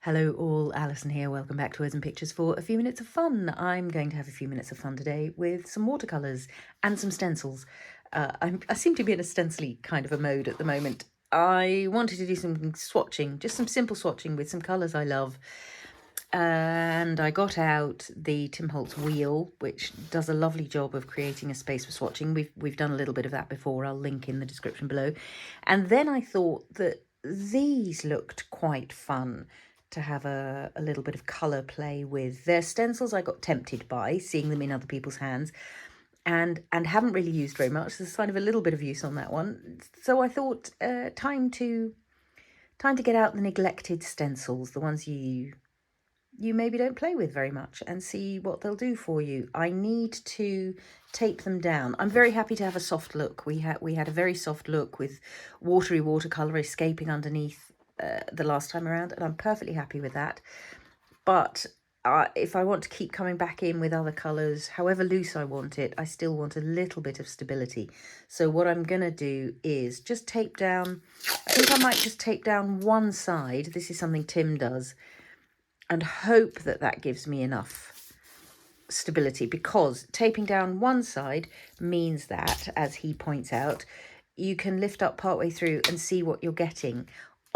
Hello all, Alison here. Welcome back to Words and Pictures for a few minutes of fun. I'm going to have a few minutes of fun today with some watercolours and some stencils. I seem to be in a stencil-y kind of a mode at the moment. I wanted to do some swatching, just some simple swatching with some colours I love. And I got out the Tim Holtz wheel, which does a lovely job of creating a space for swatching. We've done a little bit of that before. I'll link in the description below. And then I thought that these looked quite fun to have a little bit of colour play with. They're stencils I got tempted by, seeing them in other people's hands, and haven't really used very much. There's kind of a little bit of use on that one. So I thought, time to get out the neglected stencils, the ones you maybe don't play with very much, and see what they'll do for you. I need to tape them down. I'm very happy to have a soft look. We had a very soft look with watery watercolour escaping underneath the last time around, and I'm perfectly happy with that. But if I want to keep coming back in with other colours, however loose I want it, I still want a little bit of stability. So what I'm going to do is just tape down, I think I might just tape down one side. This is something Tim does, and hope that that gives me enough stability, because taping down one side means that, as he points out, you can lift up partway through and see what you're getting.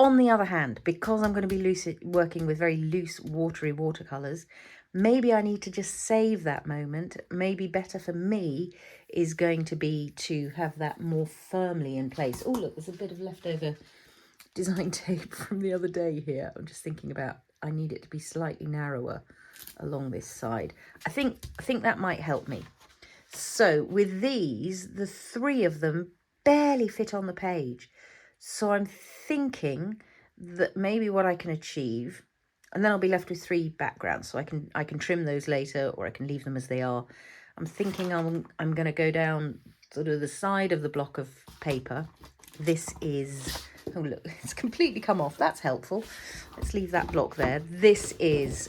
On the other hand, because I'm going to be working with very loose, watery watercolours, maybe I need to just save that moment. Maybe better for me is going to be to have that more firmly in place. Oh, look, there's a bit of leftover design tape from the other day here. I'm just thinking about, I need it to be slightly narrower along this side. I think that might help me. So with these, the three of them barely fit on the page. So I'm thinking that maybe what I can achieve, and then I'll be left with three backgrounds, so I can trim those later, or I can leave them as they are. I'm thinking I'm going to go down sort of the side of the block of paper. This is, oh look, it's completely come off. That's helpful. Let's leave that block there. This is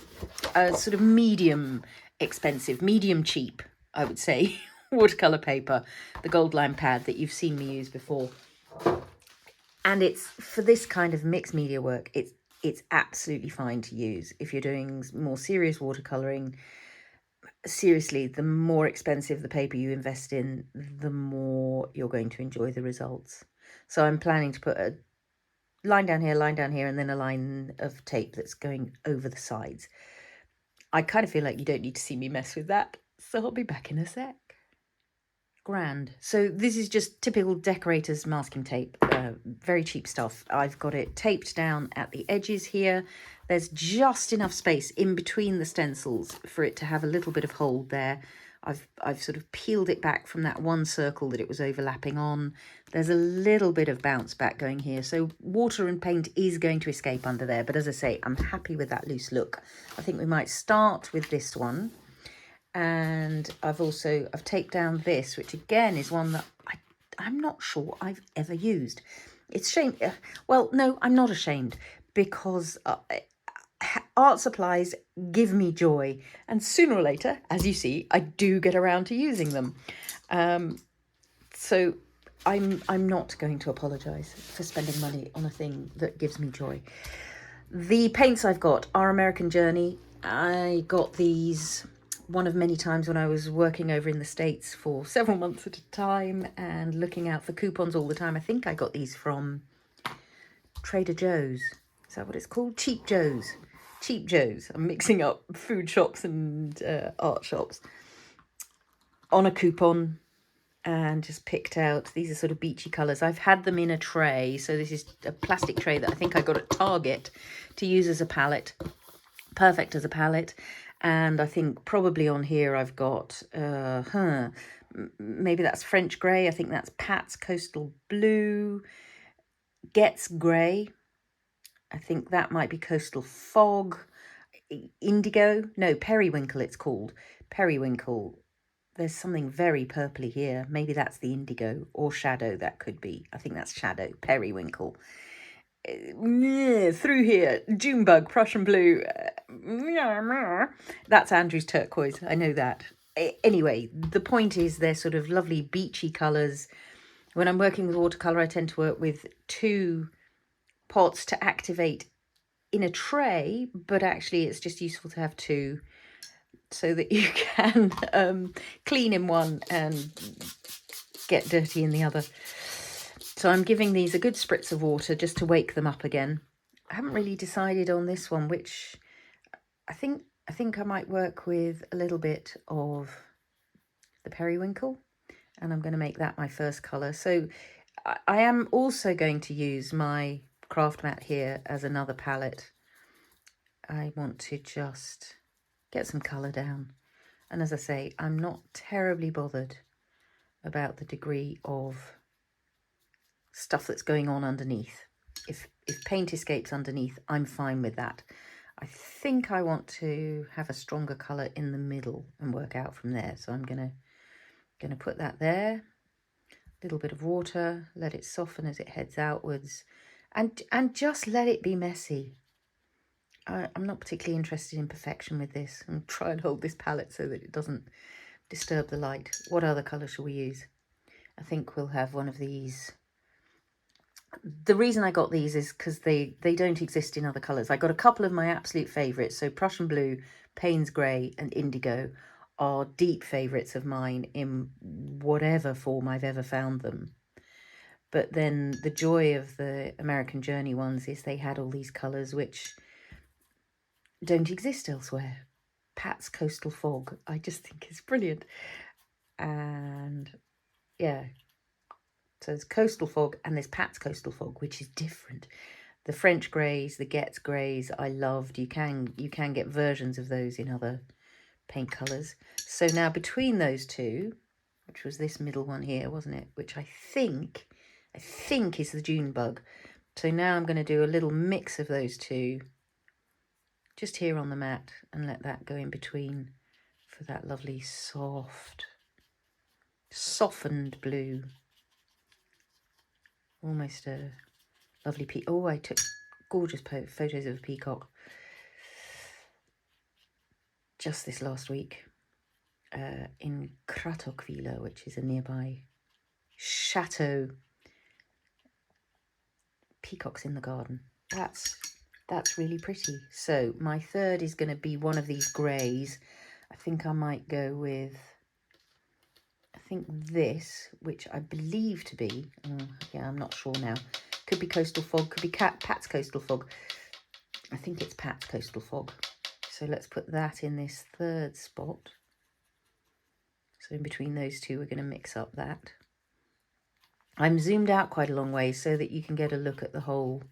a sort of medium expensive, medium cheap, I would say, watercolour paper, the Goldline pad that you've seen me use before. And it's, for this kind of mixed media work, it's absolutely fine to use. If you're doing more serious watercolouring, seriously, the more expensive the paper you invest in, the more you're going to enjoy the results. So I'm planning to put a line down here, and then a line of tape that's going over the sides. I kind of feel like you don't need to see me mess with that, so I'll be back in a sec. Grand. So this is just typical decorator's masking tape, very cheap stuff. I've got it taped down at the edges here. There's just enough space in between the stencils for it to have a little bit of hold there. I've sort of peeled it back from that one circle that it was overlapping on. There's a little bit of bounce back going here, so water and paint is going to escape under there, but as I say, I'm happy with that loose look. I think we might start with this one. And I've taped down this, which again is one that I'm not sure I've ever used. It's shame. Well, no, I'm not ashamed, because art supplies give me joy, and sooner or later, as you see, I do get around to using them. So I'm not going to apologise for spending money on a thing that gives me joy. The paints I've got are American Journey. I got these one of many times when I was working over in the States for several months at a time and looking out for coupons all the time. I think I got these from Trader Joe's. Is that what it's called? Cheap Joe's. Cheap Joe's. I'm mixing up food shops and art shops. On a coupon, and just picked out, these are sort of beachy colours. I've had them in a tray. So this is a plastic tray that I think I got at Target to use as a palette. Perfect as a palette. And I think probably on here I've got, maybe that's French Grey. I think that's Pat's Coastal Blue. Getz Grey. I think that might be Coastal Fog. Indigo. No, Periwinkle it's called. Periwinkle. There's something very purpley here. Maybe that's the indigo, or shadow, that could be. I think that's shadow. Periwinkle. Through here, Junebug, Prussian Blue. That's Andrew's turquoise. I know that. Anyway, the point is they're sort of lovely beachy colours. When I'm working with watercolour, I tend to work with two pots to activate in a tray, but actually it's just useful to have two so that you can clean in one and get dirty in the other. So I'm giving these a good spritz of water just to wake them up again. I haven't really decided on this one, which I think I might work with a little bit of the Periwinkle, and I'm going to make that my first colour. So I am also going to use my craft mat here as another palette. I want to just get some colour down. And as I say, I'm not terribly bothered about the degree of stuff that's going on underneath. If paint escapes underneath, I'm fine with that. I think I want to have a stronger colour in the middle and work out from there. So I'm gonna put that there. A little bit of water, let it soften as it heads outwards, and just let it be messy. I'm not particularly interested in perfection with this. I'm trying to hold this palette so that it doesn't disturb the light. What other colour shall we use? I think we'll have one of these. The reason I got these is because they don't exist in other colours. I got a couple of my absolute favourites. So Prussian Blue, Payne's Grey and Indigo are deep favourites of mine in whatever form I've ever found them. But then the joy of the American Journey ones is they had all these colours which don't exist elsewhere. Pat's Coastal Fog, I just think is brilliant. And yeah, so there's Coastal Fog and there's Pat's Coastal Fog, which is different. The French greys, the Getz greys, I loved. You can get versions of those in other paint colours. So now between those two, which was this middle one here, wasn't it? Which I think is the June bug. So now I'm going to do a little mix of those two just here on the mat and let that go in between for that lovely softened blue. Almost a lovely oh, I took gorgeous photos of a peacock just this last week in Kratokvila, which is a nearby chateau. Peacocks in the garden. That's really pretty. So my third is going to be one of these greys. I think I might go with, I think this, which I believe to be, yeah, I'm not sure now. Could be Coastal Fog, could be Pat's Coastal Fog. I think it's Pat's Coastal Fog. So let's put that in this third spot. So in between those two, we're going to mix up that. I'm zoomed out quite a long way so that you can get a look at the whole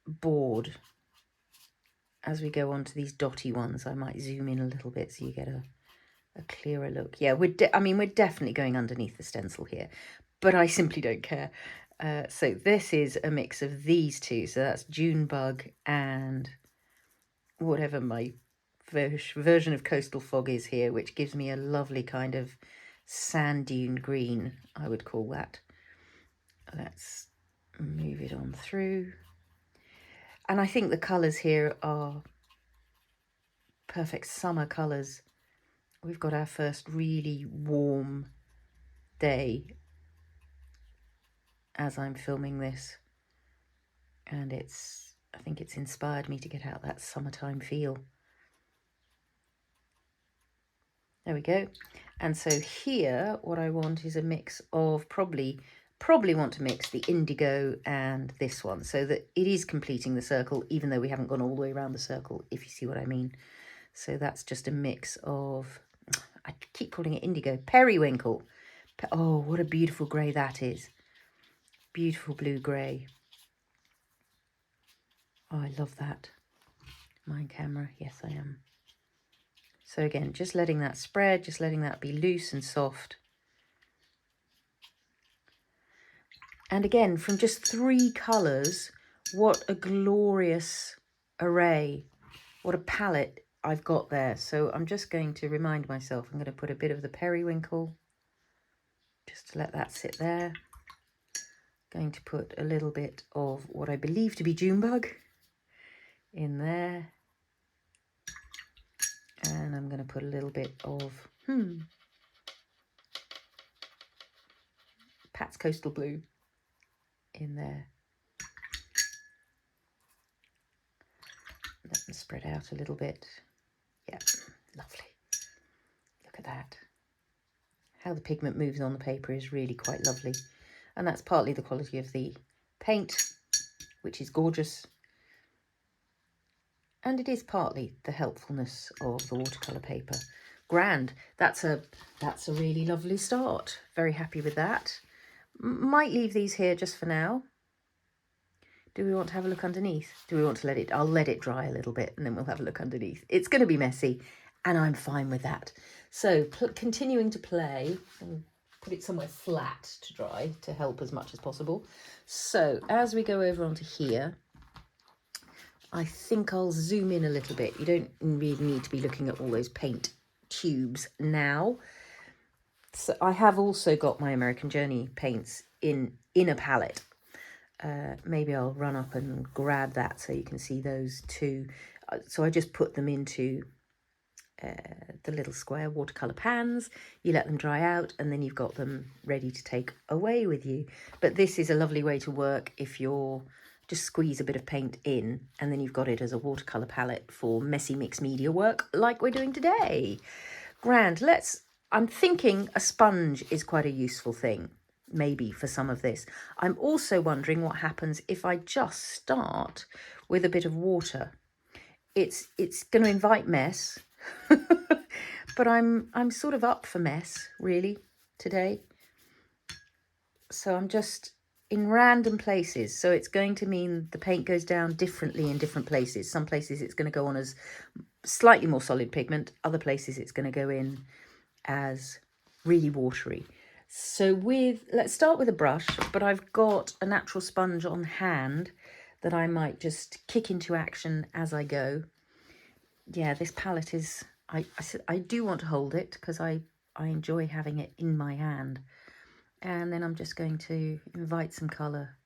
board. As we go on to these dotty ones, I might zoom in a little bit so you get a clearer look. Yeah, we're definitely going underneath the stencil here, but I simply don't care. So this is a mix of these two. So that's June Bug and whatever my version of Coastal Fog is here, which gives me a lovely kind of sand dune green, I would call that. Let's move it on through. And I think the colours here are perfect summer colours. We've got our first really warm day as I'm filming this. And I think it's inspired me to get out that summertime feel. There we go. And so here, what I want is a mix of probably want to mix the indigo and this one so that it is completing the circle, even though we haven't gone all the way around the circle, if you see what I mean. So that's just a mix of, I keep calling it indigo, Periwinkle. Oh, what a beautiful grey that is. Beautiful blue grey. Oh, I love that. My camera, yes I am. So again, just letting that spread, just letting that be loose and soft. And again, from just 3 colours, what a glorious array. What a palette I've got there. So I'm just going to remind myself, I'm going to put a bit of the Periwinkle, just to let that sit there. Going to put a little bit of what I believe to be Junebug in there. And I'm going to put a little bit of, Pat's Coastal Blue in there. Let them spread out a little bit. Yeah, lovely. Look at that. How the pigment moves on the paper is really quite lovely. And that's partly the quality of the paint, which is gorgeous. And it is partly the helpfulness of the watercolour paper. Grand. That's a really lovely start. Very happy with that. Might leave these here just for now. Do we want to have a look underneath? Do we want to let it... I'll let it dry a little bit and then we'll have a look underneath. It's going to be messy and I'm fine with that. So continuing to play, and put it somewhere flat to dry to help as much as possible. So as we go over onto here, I think I'll zoom in a little bit. You don't really need to be looking at all those paint tubes now. So I have also got my American Journey paints in a palette. Maybe I'll run up and grab that so you can see those too. So I just put them into the little square watercolour pans. You let them dry out and then you've got them ready to take away with you. But this is a lovely way to work if you're just squeeze a bit of paint in and then you've got it as a watercolour palette for messy mixed media work like we're doing today. Grand. I'm thinking a sponge is quite a useful thing, maybe for some of this. I'm also wondering what happens if I just start with a bit of water. It's going to invite mess, but I'm sort of up for mess really today. So I'm just in random places. So it's going to mean the paint goes down differently in different places. Some places it's going to go on as slightly more solid pigment. Other places it's going to go in as really watery. So let's start with a brush, but I've got a natural sponge on hand that I might just kick into action as I go. Yeah, this palette is, I do want to hold it because I enjoy having it in my hand. And then I'm just going to invite some colour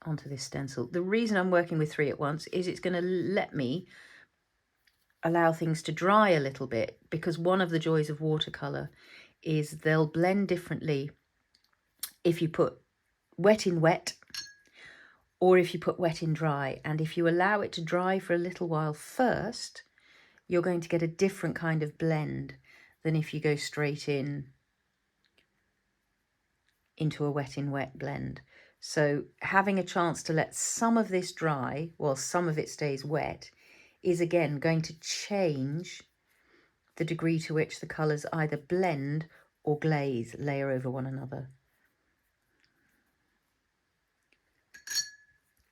onto this stencil. The reason I'm working with 3 at once is it's going to let me allow things to dry a little bit, because one of the joys of watercolour is they'll blend differently if you put wet in wet or if you put wet in dry. And if you allow it to dry for a little while first, you're going to get a different kind of blend than if you go straight into a wet in wet blend. So having a chance to let some of this dry while some of it stays wet is again going to change the degree to which the colours either blend or glaze, layer over one another.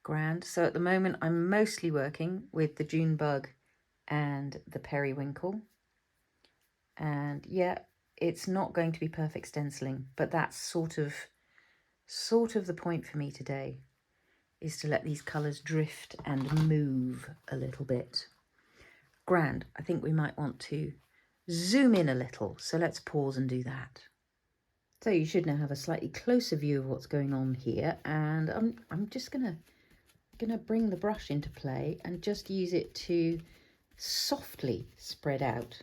Grand. So at the moment I'm mostly working with the June Bug and the Periwinkle. And yeah, it's not going to be perfect stenciling, but that's sort of the point for me today, is to let these colours drift and move a little bit. Grand. I think we might want to zoom in a little, so let's pause and do that. So you should now have a slightly closer view of what's going on here, and I'm just gonna bring the brush into play and just use it to softly spread out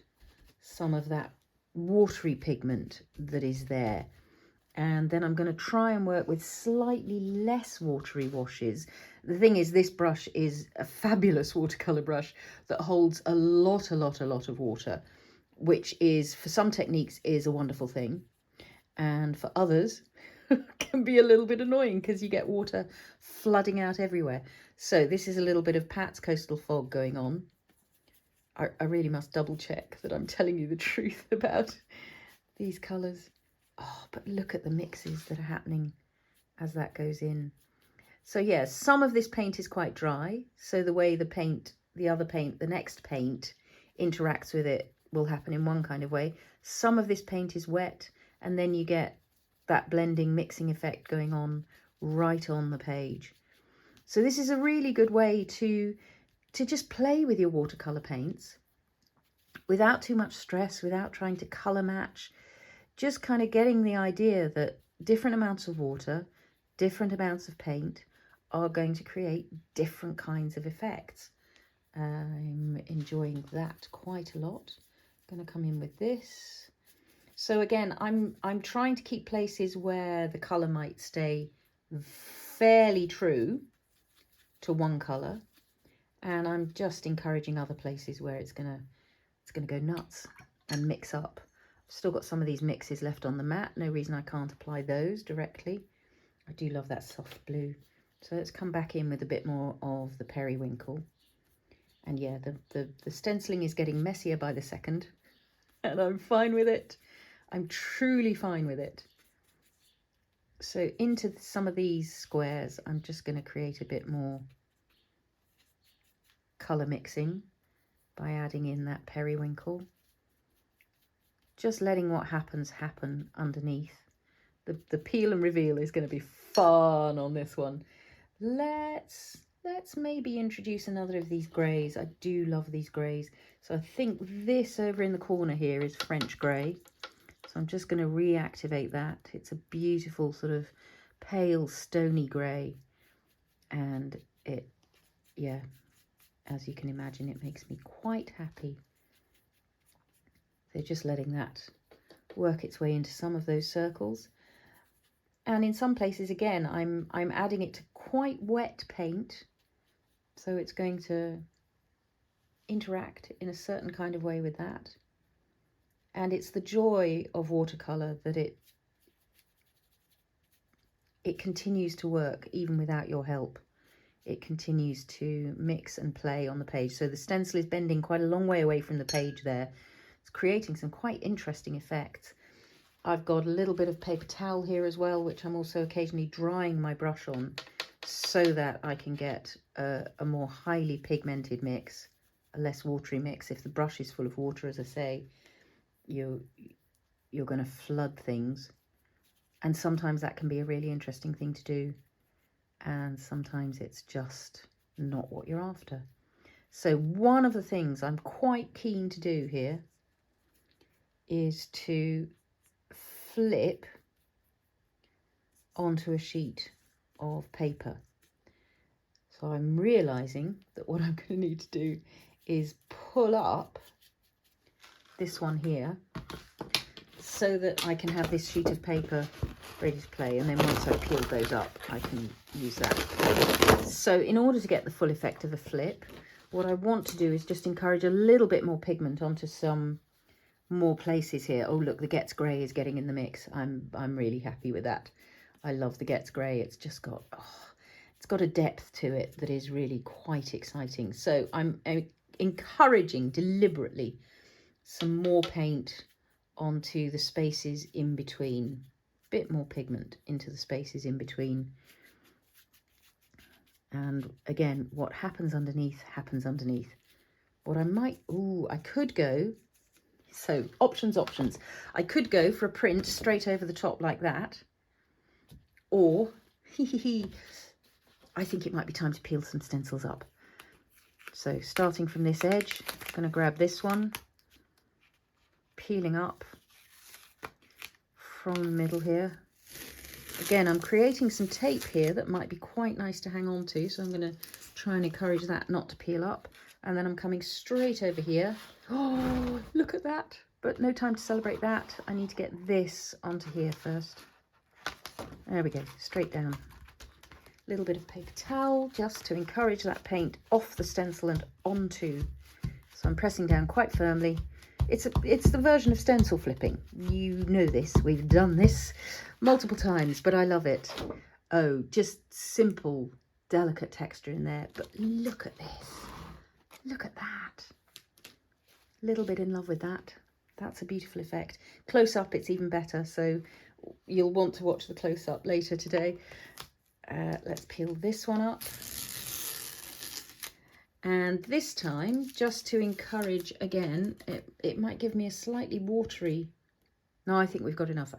some of that watery pigment that is there. And then I'm going to try and work with slightly less watery washes. The thing is, this brush is a fabulous watercolour brush that holds a lot of water, which is, for some techniques, is a wonderful thing. And for others, can be a little bit annoying because you get water flooding out everywhere. So this is a little bit of Pat's Coastal Fog going on. I really must double check that I'm telling you the truth about these colours. Oh, but look at the mixes that are happening as that goes in. So yeah, some of this paint is quite dry. So the way the next paint interacts with it will happen in one kind of way. Some of this paint is wet, and then you get that blending, mixing effect going on right on the page. So this is a really good way to just play with your watercolour paints without too much stress, without trying to colour match. Just kind of getting the idea that different amounts of water, different amounts of paint are going to create different kinds of effects. I'm enjoying that quite a lot. I'm going to come in with this. So again, I'm trying to keep places where the colour might stay fairly true to one colour, And I'm just encouraging other places where it's gonna go nuts and mix up. I've still got some of these mixes left on the mat. No reason I can't apply those directly. I do love that soft blue. So let's come back in with a bit more of the Periwinkle. And yeah, the stenciling is getting messier by the second, and I'm fine with it. I'm truly fine with it. So into some of these squares, I'm just going to create a bit more colour mixing by adding in that Periwinkle. Just letting what happens happen underneath. The peel and reveal is going to be fun on this one. Let's maybe introduce another of these greys. I do love these greys. So I think this over in the corner here is French grey. So I'm just going to reactivate that. It's a beautiful sort of pale stony grey. And it, yeah, as you can imagine, it makes me quite happy. So just letting that work its way into some of those circles. And in some places, again, I'm adding it to quite wet paint. So it's going to interact in a certain kind of way with that. And it's the joy of watercolour that it continues to work even without your help. It continues to mix and play on the page. So the stencil is bending quite a long way away from the page there. It's creating some quite interesting effects. I've got a little bit of paper towel here as well, which I'm also occasionally drying my brush on so that I can get a more highly pigmented mix, a less watery mix. If the brush is full of water, as I say, you're going to flood things. And sometimes that can be a really interesting thing to do. And sometimes it's just not what you're after. So one of the things I'm quite keen to do here is to flip onto a sheet of paper. So I'm realizing that what I'm going to need to do is pull up this one here so that I can have this sheet of paper ready to play, and then once I've peeled those up I can use that. So in order to get the full effect of a flip, what I want to do is just encourage a little bit more pigment onto some more places here. Oh look, the Getz Grey is getting in the mix. I'm really happy with that. I love the Getz Grey. It's just got it's got a depth to it that is really quite exciting. So I'm encouraging deliberately some more paint onto the spaces in between, bit more pigment into the spaces in between. And again, what happens underneath happens underneath. What I might, I could go, so options. I could go for a print straight over the top like that, or I think it might be time to peel some stencils up. So starting from this edge, I'm going to grab this one, peeling up from the middle here. Again, I'm creating some tape here that might be quite nice to hang on to, so I'm going to try and encourage that not to peel up. And then I'm coming straight over here. Oh, look at that. But no time to celebrate that. I need to get this onto here first. There we go, straight down. A little bit of paper towel just to encourage that paint off the stencil and onto. So I'm pressing down quite firmly. It's the version of stencil flipping. You know this, we've done this multiple times, but I love it. Oh, just simple, delicate texture in there. But look at this. Look at that. A little bit in love with that. That's a beautiful effect. Close up, it's even better. So you'll want to watch the close up later today. Let's peel this one up. And this time, just to encourage again, it might give me a slightly watery. No, I think we've got enough.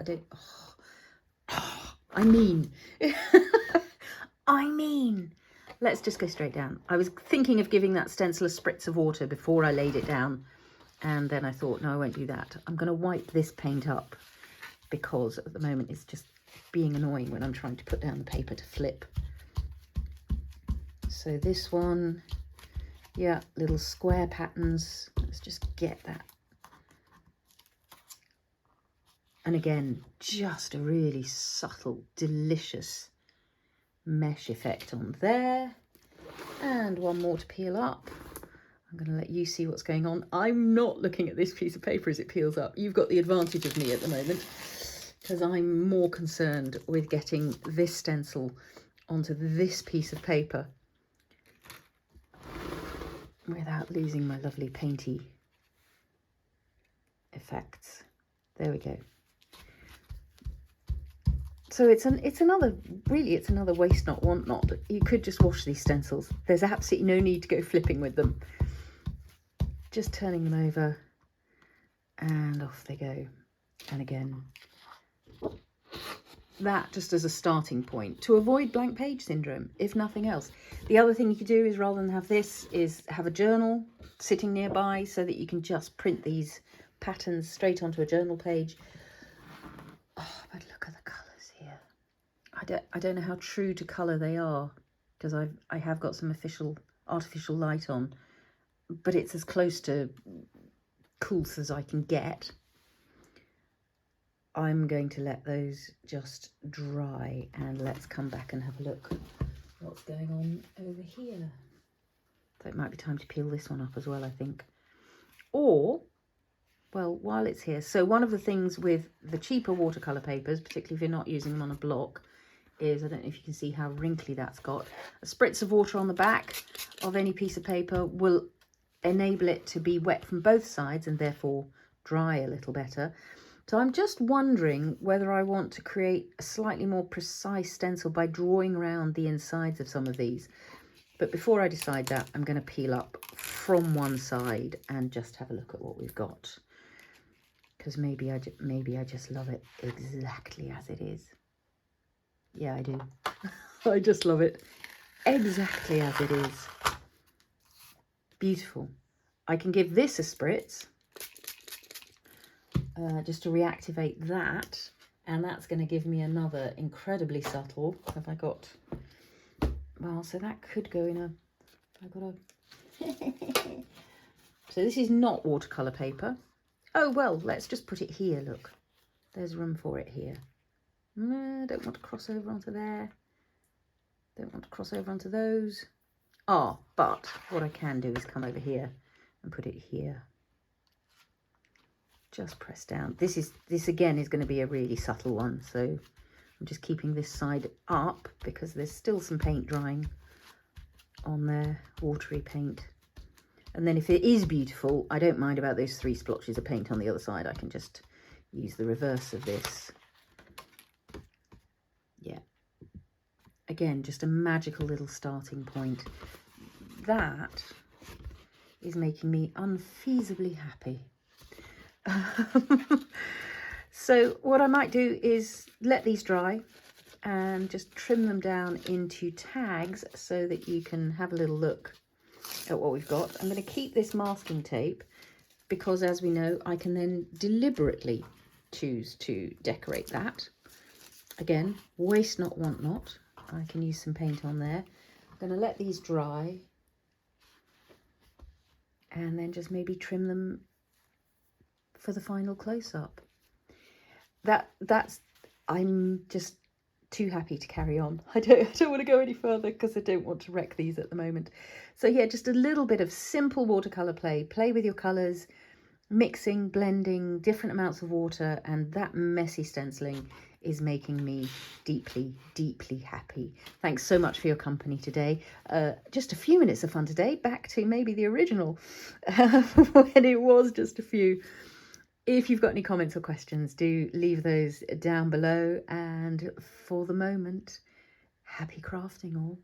I mean, let's just go straight down. I was thinking of giving that stencil a spritz of water before I laid it down. And then I thought, no, I won't do that. I'm going to wipe this paint up because at the moment it's just being annoying when I'm trying to put down the paper to flip. So this one, yeah, little square patterns. Let's just get that. And again, just a really subtle, delicious mesh effect on there. And one more to peel up. I'm going to let you see what's going on. I'm not looking at this piece of paper as it peels up. You've got the advantage of me at the moment, because I'm more concerned with getting this stencil onto this piece of paper without losing my lovely painty effects. There we go. So it's another waste not, want not. You could just wash these stencils. There's absolutely no need to go flipping with them. Just turning them over and off they go. And again, that just as a starting point to avoid blank page syndrome, if nothing else. The other thing you could do is, rather than have this, is have a journal sitting nearby so that you can just print these patterns straight onto a journal page. Oh, but look at the colours here. I don't know how true to colour they are, because I have got some artificial light on, but it's as close to coolth as I can get. I'm going to let those just dry, and let's come back and have a look what's going on over here. So it might be time to peel this one up as well, I think. Or, well, while it's here, so one of the things with the cheaper watercolour papers, particularly if you're not using them on a block, is, I don't know if you can see how wrinkly that's got, a spritz of water on the back of any piece of paper will enable it to be wet from both sides and therefore dry a little better. So I'm just wondering whether I want to create a slightly more precise stencil by drawing around the insides of some of these. But before I decide that, I'm going to peel up from one side and just have a look at what we've got. Because maybe I just love it exactly as it is. Yeah, I do. I just love it exactly as it is. Beautiful. I can give this a spritz. Just to reactivate that, and that's going to give me another incredibly subtle. Have I got, well, so that could go in a, I got a so this is not watercolor paper. Oh well, let's just put it here. Look, there's room for it here. No, don't want to cross over onto there, don't want to cross over onto those. But what I can do is come over here and put it here. Just press down. This again is going to be a really subtle one, so I'm just keeping this side up because there's still some paint drying on there, watery paint. And then if it is beautiful, I don't mind about those 3 splotches of paint on the other side. I can just use the reverse of this. Yeah. Again, just a magical little starting point. That is making me unfeasibly happy. So what I might do is let these dry and just trim them down into tags so that you can have a little look at what we've got. I'm going to keep this masking tape because, as we know, I can then deliberately choose to decorate that. Again, waste not, want not. I can use some paint on there. I'm going to let these dry and then just maybe trim them for the final close-up. I'm just too happy to carry on. I don't want to go any further because I don't want to wreck these at the moment. So yeah, just a little bit of simple watercolor play with your colors, mixing, blending different amounts of water, and that messy stenciling is making me deeply, deeply happy. Thanks so much for your company today. Just a few minutes of fun today, back to maybe the original when it was just a few. If you've got any comments or questions, do leave those down below. And for the moment, happy crafting all.